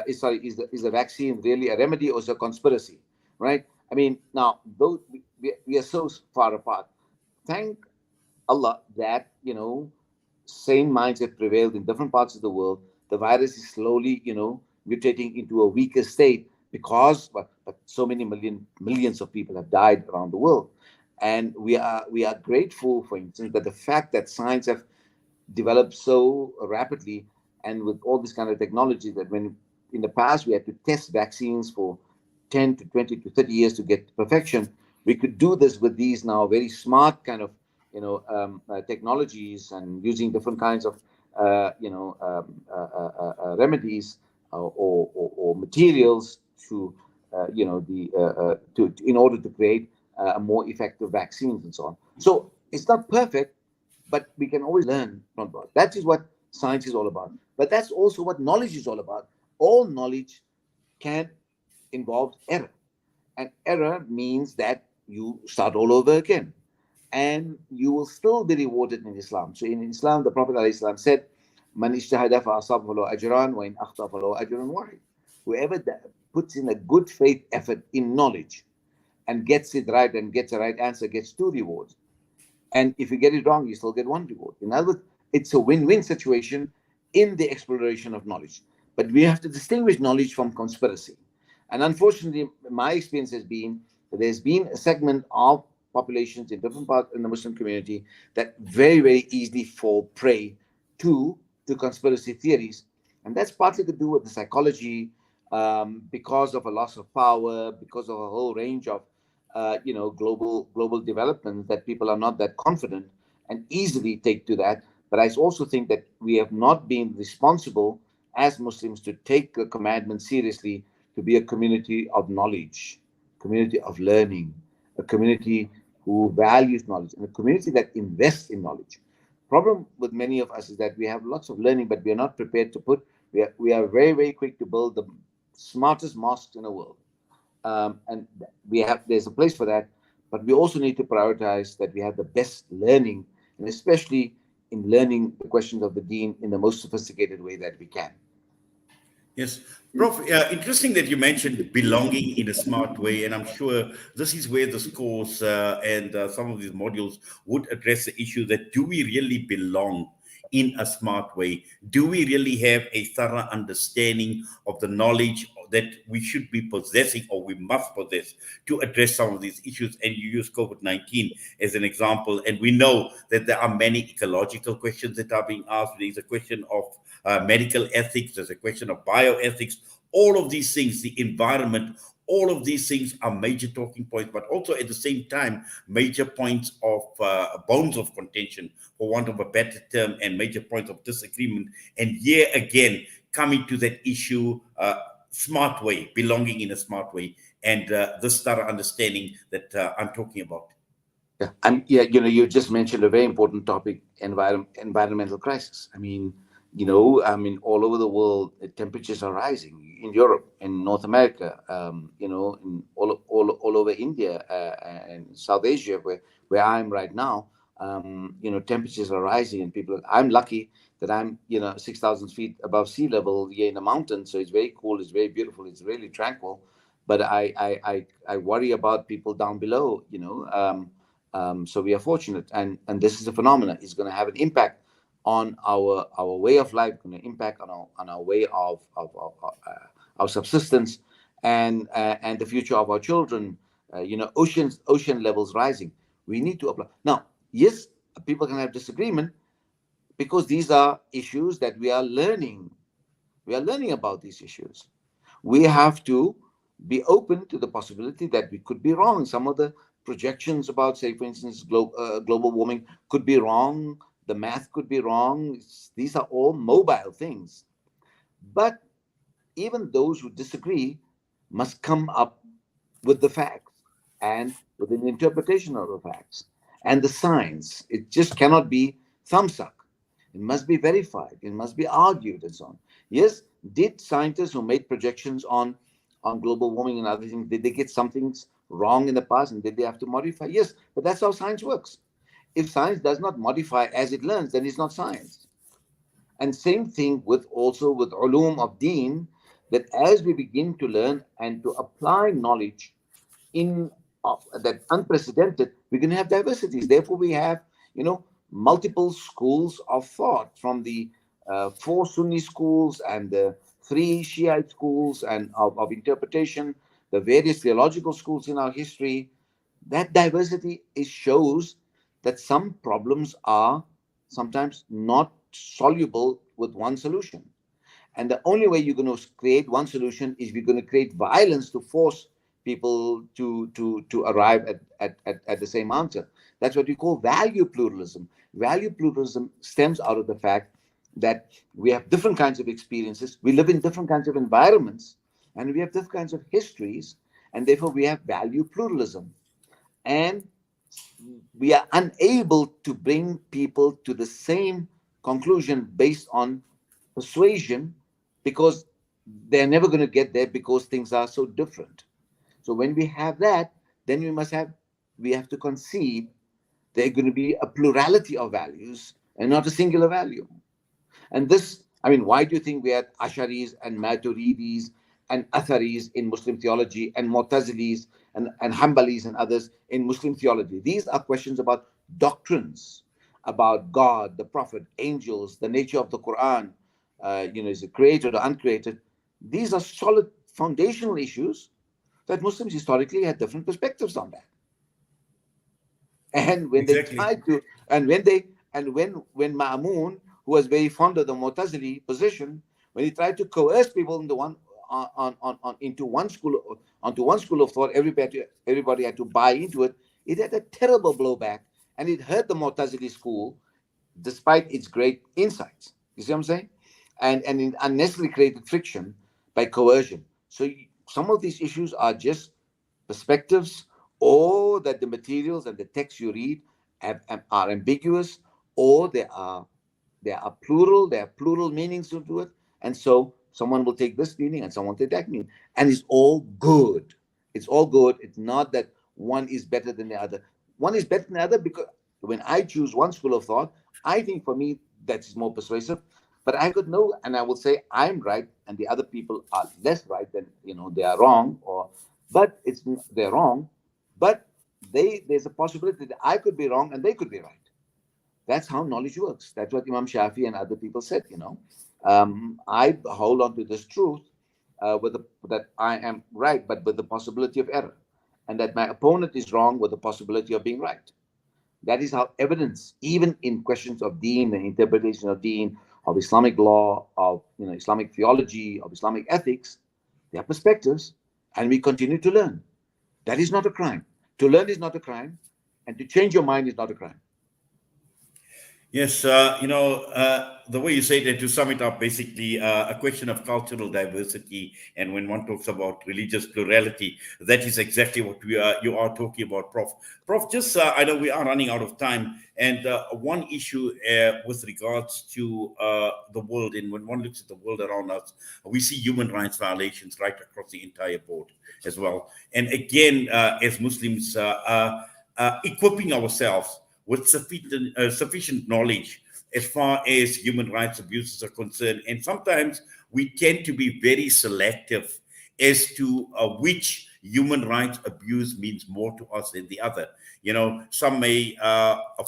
is the vaccine really a remedy or is it a conspiracy? Right? I mean, now those we are so far apart. Thank Allah that same minds have prevailed in different parts of the world. The virus is slowly, mutating into a weaker state because but so many millions of people have died around the world. And we are grateful, for instance, that the fact that science have developed so rapidly and with all this kind of technology, that when in the past we had to test vaccines for 10 to 20 to 30 years to get perfection, we could do this with these now very smart kind of technologies, and using different kinds of remedies or materials to in order to create more effective vaccines and so on. So it's not perfect, but we can always learn from God. That is what science is all about. But that's also what knowledge is all about. All knowledge can involve error, and error means that you start all over again, and you will still be rewarded in Islam. So in Islam, the Prophet ﷺ said, "Man ijtahada fa asaba falahu ajran, wa in akhta falahu ajrun wahid." Whoever puts in a good faith effort in knowledge and gets it right and gets the right answer gets 2 rewards. And if you get it wrong, you still get 1 reward. In other words, it's a win-win situation in the exploration of knowledge. But we have to distinguish knowledge from conspiracy. And unfortunately, my experience has been that there's been a segment of populations in different parts in the Muslim community that very, very easily fall prey to conspiracy theories. And that's partly to do with the psychology, because of a loss of power, because of a whole range of global development, that people are not that confident, and easily take to that. But I also think that we have not been responsible as Muslims to take the commandment seriously, to be a community of knowledge, community of learning, a community who values knowledge, and a community that invests in knowledge. Problem with many of us is that we have lots of learning, but we are not prepared to put. We are very, very quick to build the smartest mosques in the world, and there's a place for that. But we also need to prioritize that we have the best learning, and especially in learning the questions of the deen in the most sophisticated way that we can. Yes, Prof, interesting that you mentioned belonging in a smart way, and I'm sure this is where this course and some of these modules would address the issue that do we really belong in a smart way? Do we really have a thorough understanding of the knowledge that we should be possessing or we must possess to address some of these issues? And you use COVID-19 as an example, and we know that there are many ecological questions that are being asked. There's a question of medical ethics, there's a question of bioethics, all of these things, the environment, all of these things are major talking points, but also at the same time, major points of bones of contention, for want of a better term, and major points of disagreement. And here again, coming to that issue, smart way, belonging in a smart way, and this thorough understanding that I'm talking about. Yeah, you just mentioned a very important topic, environmental crisis. All over the world, temperatures are rising in Europe, in North America, in all over India and South Asia, where I'm right now. Temperatures are rising, and I'm lucky that I'm 6,000 feet above sea level here in the mountains, so it's very cool, it's very beautiful, it's really tranquil. But I worry about people down below. So we are fortunate, and this is a phenomenon. It's going to have an impact on our way of life, going to impact on our way of our subsistence, and the future of our children. Ocean levels rising. We need to apply now. Yes, people can have disagreement because these are issues that we are learning. We are learning about these issues. We have to be open to the possibility that we could be wrong. Some of the projections about, say, for instance, global warming could be wrong. The math could be wrong. These are all mobile things. But even those who disagree must come up with the facts and with an interpretation of the facts and the science. It just cannot be thumbsuck. It must be verified. It must be argued and so on. Yes, did scientists who made projections on global warming and other things, did they get some things wrong in the past and did they have to modify? Yes, but that's how science works. If science does not modify as it learns, then it's not science. And same thing with ulum of deen, that as we begin to learn and to apply knowledge in that unprecedented, we're going to have diversities. Therefore, we have, multiple schools of thought, from the 4 Sunni schools and the 3 Shiite schools and of interpretation, the various theological schools in our history. That diversity shows that some problems are sometimes not soluble with one solution. And the only way you're going to create one solution is we're going to create violence to force people to arrive at the same answer. That's what we call value pluralism. Value pluralism stems out of the fact that we have different kinds of experiences, we live in different kinds of environments, and we have different kinds of histories, and therefore we have value pluralism. And we are unable to bring people to the same conclusion based on persuasion, because they're never going to get there because things are so different. So when we have that, then we have to concede there's going to be a plurality of values and not a singular value. And this, why do you think we had Asharis and Maturidis and Atharis in Muslim theology, and Mu'tazilis and Hanbalis and others in Muslim theology? These are questions about doctrines, about God, the Prophet, angels, the nature of the Quran, is it created or uncreated? These are solid foundational issues that Muslims historically had different perspectives on that. And when Exactly. they tried to, when Ma'mun, who was very fond of the Mu'tazili position, when he tried to coerce people into one school of thought, everybody had to buy into it. It had a terrible blowback, And it hurt the Mu'tazili school despite its great insights. You see what I'm saying? And it unnecessarily created friction by coercion. So some of these issues are just perspectives, or that the materials and the texts you read are ambiguous, or there are plural meanings to it. And so someone will take this meaning and someone will take that meaning. And it's all good. It's all good. It's not that one is better than the other. One is better than the other because when I choose one school of thought, I think for me that's more persuasive. But I could know, and I will say I'm right, and the other people are less right than they are wrong, but they're wrong. But there's a possibility that I could be wrong and they could be right. That's how knowledge works. That's what Imam Shafi and other people said. I hold on to this truth that I am right, but with the possibility of error, and that my opponent is wrong with the possibility of being right. That is how evidence, even in questions of deen and interpretation of deen, of Islamic law, of Islamic theology, of Islamic ethics, they are perspectives, and we continue to learn. That is not a crime. To learn is not a crime, and to change your mind is not a crime. Yes, the way you say that, to sum it up, basically a question of cultural diversity. And when one talks about religious plurality, that is exactly what you are talking about, Prof. Prof, just I know we are running out of time. And one issue with regards to the world, and when one looks at the world around us, we see human rights violations right across the entire board as well. And again, as Muslims, equipping ourselves with sufficient knowledge as far as human rights abuses are concerned. And sometimes we tend to be very selective as to which human rights abuse means more to us than the other. Some may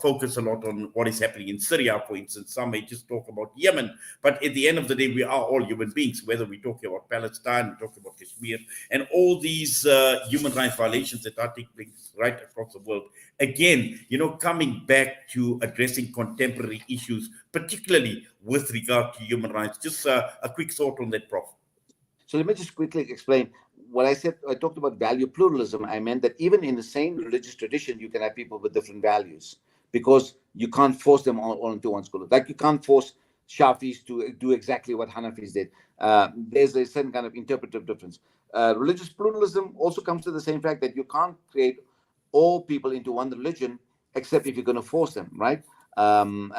focus a lot on what is happening in Syria, for instance. Some may just talk about Yemen. But at the end of the day, we are all human beings, whether we talk about Palestine, we talk about Kashmir, and all these human rights violations that are taking place right across the world. Again, coming back to addressing contemporary issues, particularly with regard to human rights. Just a quick thought on that, Prof. So let me just quickly explain what I said. I talked about value pluralism. I meant that even in the same religious tradition, you can have people with different values, because you can't force them all into one school. Like you can't force Shafis to do exactly what Hanafis did. There's a certain kind of interpretive difference. Religious pluralism also comes to the same fact that you can't create all people into one religion, except if you're going to force them, right? And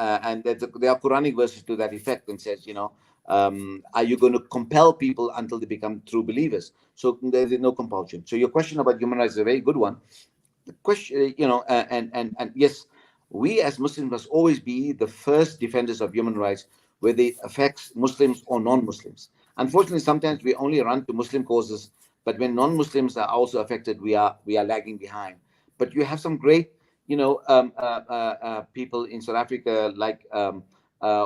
there are Quranic verses to that effect, and says, are you going to compel people until they become true believers? So there is no compulsion. So your question about human rights is a very good one. The question, and yes, we as Muslims must always be the first defenders of human rights, whether it affects Muslims or non-Muslims. Unfortunately, sometimes we only run to Muslim causes, but when non-Muslims are also affected, we are lagging behind. But you have some great, people in South Africa, like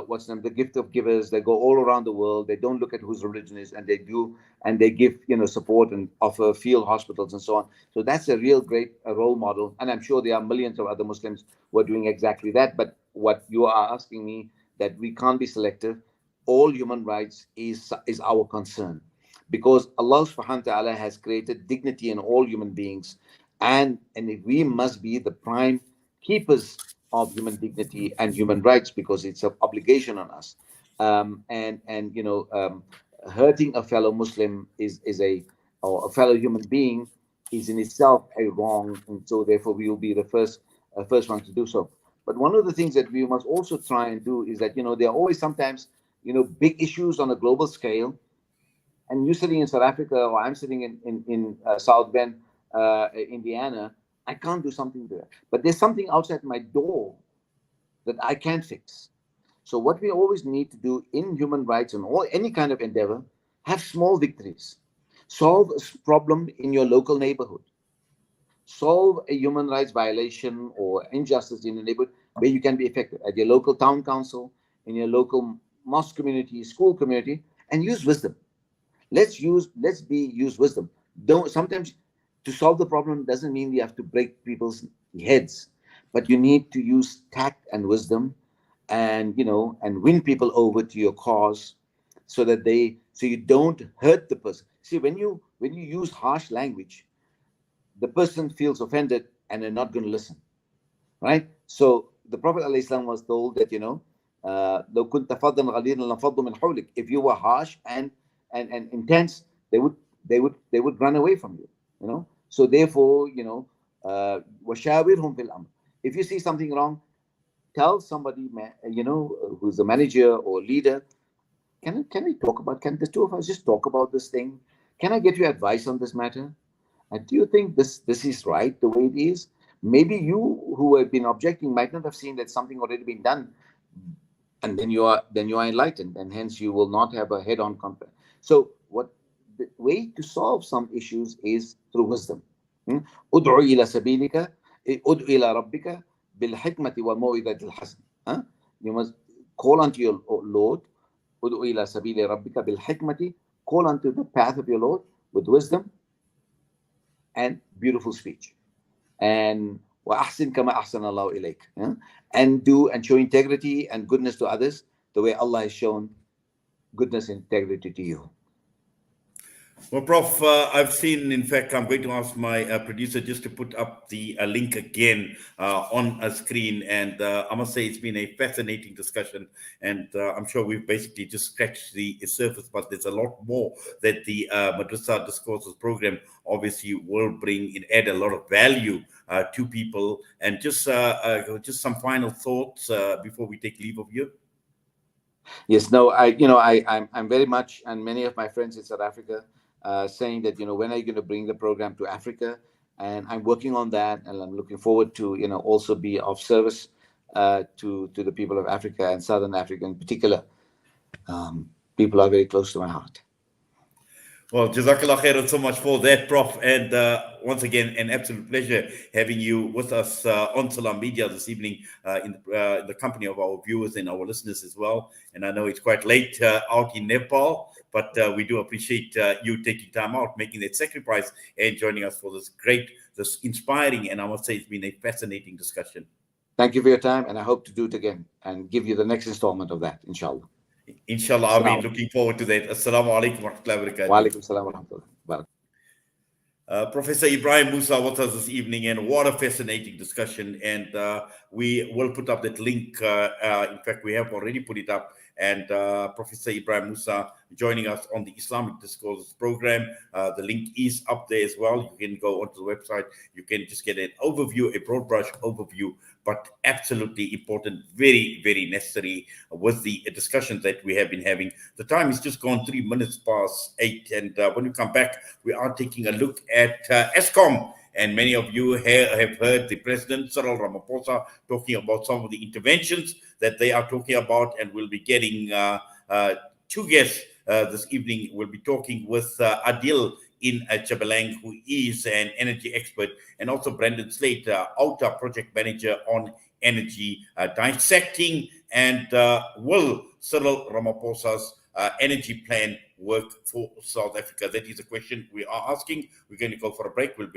what's the name, the Gift of Givers. They go all around the world. They don't look at whose religion is, and they give support and offer field hospitals and so on. So that's a real great role model, and I'm sure there are millions of other Muslims who are doing exactly that. But what you are asking me, that we can't be selective. All human rights is our concern, because Allah subhanahu wa ta'ala has created dignity in all human beings, and we must be the prime keepers of human dignity and human rights, because it's an obligation on us. Hurting a fellow Muslim or a fellow human being is in itself a wrong, and so therefore we will be the first one to do so. But one of the things that we must also try and do is that there are always sometimes big issues on a global scale, and you sitting in South Africa, or I'm sitting in South Bend, Indiana, I can't do something there. But there's something outside my door that I can fix. So what we always need to do in human rights and any kind of endeavor, have small victories. Solve a problem in your local neighborhood. Solve a human rights violation or injustice in a neighborhood where you can be effective, at your local town council, in your local mosque community, school community, and use wisdom. Use wisdom. Sometimes to solve the problem doesn't mean you have to break people's heads, but you need to use tact and wisdom, and win people over to your cause, so you don't hurt the person. See, when you use harsh language, the person feels offended and they're not going to listen, right? So the Prophet ﷺ was told that, لو كنت فظا غليظا لانفضوا من حولك. If you were harsh and intense, they would run away from you. So therefore, وشاورهم في الأمر. If you see something wrong, tell somebody, who's a manager or leader, can we talk about? Can the two of us just talk about this thing? Can I get your advice on this matter? And do you think this is right the way it is? Maybe you who have been objecting might not have seen that something already been done, and then you are enlightened, and hence you will not have a head-on conflict. So what the way to solve some issues is through wisdom. ادعو إلى سبيلك ادعو إلى ربك بالحكمة والموعظة الحسنة. You must call unto your Lord. ادعو إلى سبيل ربك بالحكمة. Call unto the path of your Lord with wisdom and beautiful speech. And وأحسن كما أحسن الله إليك. And do and show integrity and goodness to others the way Allah has shown goodness and integrity to you. Well, Prof, I've seen, in fact, I'm going to ask my producer just to put up the link again on a screen. And I must say it's been a fascinating discussion. And I'm sure we've basically just scratched the surface, but there's a lot more that the Madrasa Discourses program obviously will bring and add a lot of value to people. And just some final thoughts before we take leave of you. Yes, no, I'm very much, and many of my friends in South Africa, saying that, when are you going to bring the program to Africa? And I'm working on that, and I'm looking forward to, also be of service to the people of Africa and Southern Africa in particular. People are very close to my heart. Well, Jazakallah khairan so much for that, Prof. And once again, an absolute pleasure having you with us on Salam Media this evening in the company of our viewers and our listeners as well. And I know it's quite late out in Nepal, but we do appreciate you taking time out, making that sacrifice and joining us for this inspiring, and I must say it's been a fascinating discussion. Thank you for your time, and I hope to do it again and give you the next installment of that, inshallah. Inshallah, I'll be looking forward to that. Assalamu alaikum wa rahmatullahi wa barakatuh. Wa alaikum salam wa rahmatullah. Professor Ebrahim Moosa with us this evening, and what a fascinating discussion. And we will put up that link. In fact, we have already put it up. And Professor Ebrahim Moosa joining us on the Islamic Discourses program. The link is up there as well. You can go onto the website. You can just get an overview, a broad brush overview, but absolutely important, very, very necessary with the discussions that we have been having. The time is just gone 3 minutes past 8. And when we come back, we are taking a look at ESCOM. And many of you have heard the President, Cyril Ramaphosa, talking about some of the interventions that they are talking about. And we'll be getting two guests this evening. We'll be talking with Adil in Chabalang, who is an energy expert, and also Brandon Slate, outer project manager on energy, dissecting and will Cyril Ramaphosa's energy plan work for South Africa? That is a question we are asking. We're going to go for a break. We'll be